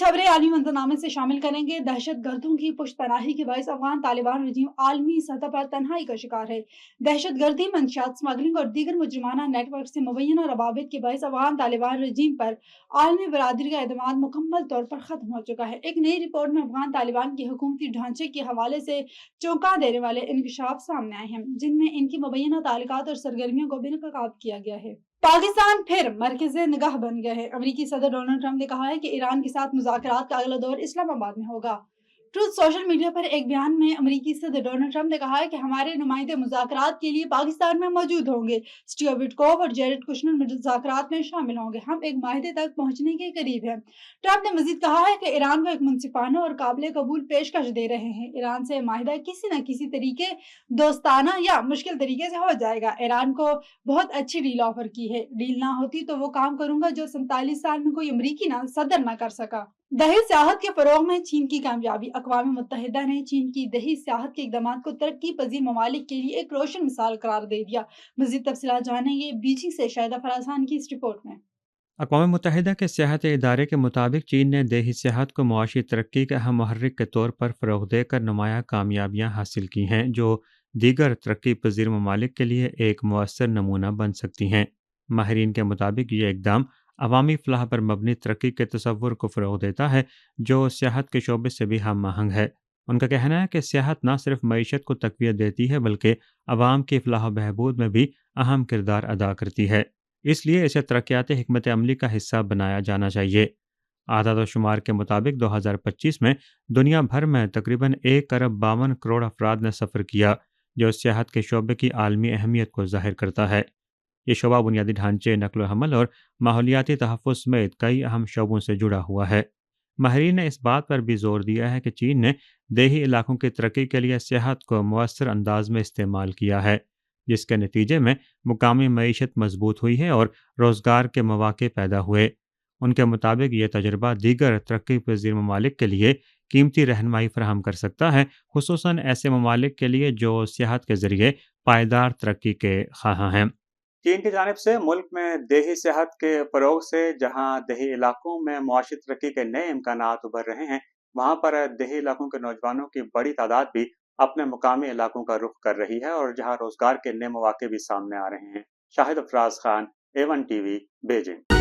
खबरें आलमी मंजरनामे से शामिल करेंगे। दहशत गर्दों की पुष्ट पनाही के बायस अफगान तालिबान रजीम आलमी सतह पर तन्हाई का शिकार है। दहशत गर्दी, मंशियात स्मगलिंग और दीगर मुजरिमाना नेटवर्क से मुबैना रवाबित के बायस अफगान तालिबान रजीम पर आलमी बरादरी का एतमाद मुकम्मल तौर पर खत्म हो चुका है। एक नई रिपोर्ट में अफगान तालिबान के हुकूमती ढांचे के हवाले से चौंका देने वाले इंकशाफ सामने आए हैं, जिनमें इनकी मुबैना ताल्लुकात और सरगर्मियों को बेनकाब किया गया है। पाकिस्तान फिर मरकज़े निगाह बन गया है। अमेरिकी सदर डोनाल्ड ट्रंप ने कहा है कि ईरान के साथ मुज़ाकरात का अगला दौर इस्लामाबाद में होगा। ट्रूथ सोशल मीडिया पर एक बयान में अमेरिकी सदर डोनाल्ड ट्रंप ने कहा है कि हमारे नुमाइंदे मुज़ाकरात के लिए पाकिस्तान में मौजूद होंगे। स्टीव विटकॉफ और जेरेड कुशनर मुज़ाकरात में शामिल होंगे। हम एक माहिदे तक पहुंचने के करीब हैं। ट्रंप ने मजीद कहा है कि ईरान को एक मुनसिफाना और काबिल कबूल पेशकश दे रहे हैं। ईरान से माहिदा किसी न किसी तरीके, दोस्ताना या मुश्किल तरीके से हो जाएगा। ईरान को बहुत अच्छी डील ऑफर की है। डील ना होती तो वो काम करूंगा जो 47 साल में कोई अमरीकी ना सदर ना कर सका। दही सियाहत के फरोग में चीन की कामयाबी। अक़वाम मुत्तहिदा ने चीन की दही सियाहत के इक़दामात को तरक्की पजीर ममालिक के लिए एक रोशन मिसाल करार दे दिया। मज़ीद तफ़सीलात जानेंगे बीजिंग से शाहिदा फराज खान की इस रिपोर्ट में। अक़वाम मुत्तहिदा के सियाहत इदारे के मुताबिक चीन ने देही सियाहत को मुआशी तरक्की के अहम महर्रिक के तौर पर फ़रोग़ देकर नुमाया कामयाबियाँ हासिल की हैं, जो दीगर तरक्की पजीर ममालिक के लिए एक मुअस्सर नमूना बन सकती हैं। माहिरीन के मुताबिक ये इक़दाम अवामी फ़लाह पर मबनी तरक्की के तसव्वुर को फ़रोग़ देता है, जो सियाहत के शोबे से भी हम आहंग है। उनका कहना है कि सियाहत न सिर्फ मईशत को तक़वियत देती है, बल्कि अवाम की फ़लाह बहबूद में भी अहम किरदार अदा करती है। इसलिए इसे तरक्याती हिकमत अमली का हिस्सा बनाया जाना चाहिए। आदाद व शुमार के मुताबिक 2025 में दुनिया भर में तकरीबन 1 अरब 52 करोड़ अफराद ने सफ़र किया, जो सियाहत के शोबे की आलमी अहमियत को ज़ाहिर करता है। ये शोबा बुनियादी ढांचे, नकल व हमल और माहौलियाती तहफ़्फ़ुज़ समेत कई अहम शोबों से जुड़ा हुआ है। माहिरीन ने इस बात पर भी जोर दिया है कि चीन ने देही इलाकों की तरक्की के लिए सियाहत को मुअस्सर अंदाज में इस्तेमाल किया है, जिसके नतीजे में मुकामी मईशत मजबूत हुई है और रोज़गार के मौक़े पैदा हुए। उनके मुताबिक ये तजर्बा दीगर तरक्की पज़ीर ममालिक के लिए कीमती रहनुमाई फराहम कर सकता है, खुसूसन ऐसे ममालिक के लिए जो सियाहत के ज़रिए पायदार तरक्की के ख़्वाहां हैं। चीन की जानिब से मुल्क में देही सेहत के फ़रोग़ से जहाँ देही इलाकों में मुआशी तरक्की के नए इम्कानात उभर रहे हैं, वहाँ पर देही इलाकों के नौजवानों की बड़ी तादाद भी अपने मुकामी इलाकों का रुख कर रही है और जहाँ रोज़गार के नए मौक़े भी सामने आ रहे हैं। Shahid Faraz Khan, A1 TV, Beijing.